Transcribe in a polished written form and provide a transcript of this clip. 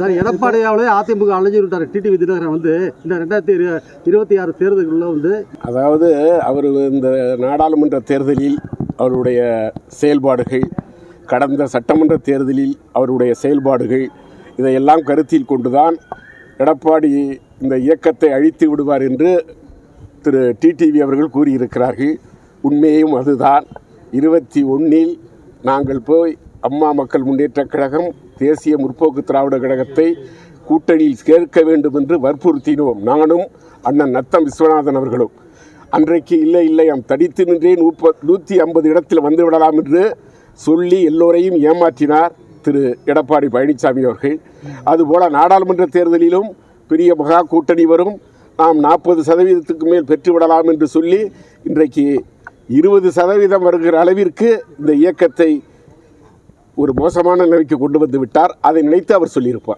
Sir எடப்பாடியாவிலே AIADMK அலைஞ்சு விட்டார் TTV Dinakaran வந்து இந்த 2026 தேர்தலுக்குள்ள வந்து. அதாவது அவர் இந்த நாடாளுமன்ற தேர்தலில் அவருடைய செயல்பாடுகள், கடந்த சட்டமன்ற தேர்தலில் அவருடைய செயல்பாடுகள், இதையெல்லாம் கருத்தில் கொண்டுதான் எடப்பாடி இந்த இயக்கத்தை அழித்து விடுவார் என்று திரு டிடிவி அவர்கள் கூறியிருக்கிறார்கள். உண்மையும் அதுதான். 21 நாங்கள் போய் அம்மா மக்கள் முன்னேற்றக் கழகம், தேசிய முற்போக்கு திராவிட கழகத்தை கூட்டணியில் சேர்க்க வேண்டும் என்று வற்புறுத்தினோம். நானும் அண்ணன் நத்தம் விஸ்வநாதன் அவர்களும். அன்றைக்கு இல்லை தடித்து நின்றே 150 இடத்தில் வந்து விடலாம் என்று சொல்லி எல்லோரையும் ஏமாற்றினார் திரு எடப்பாடி பழனிசாமி அவர்கள். அதுபோல நாடாளுமன்ற தேர்தலிலும் பெரிய மகா கூட்டணி வரும், நாம் 40% மேல் பெற்றுவிடலாம் என்று சொல்லி இன்றைக்கு 20% வருகிற அளவிற்கு இந்த இயக்கத்தை ஒரு மோசமான நிலைக்கு கொண்டு வந்து விட்டார். அதை நினைத்து அவர் சொல்லியிருப்பார்.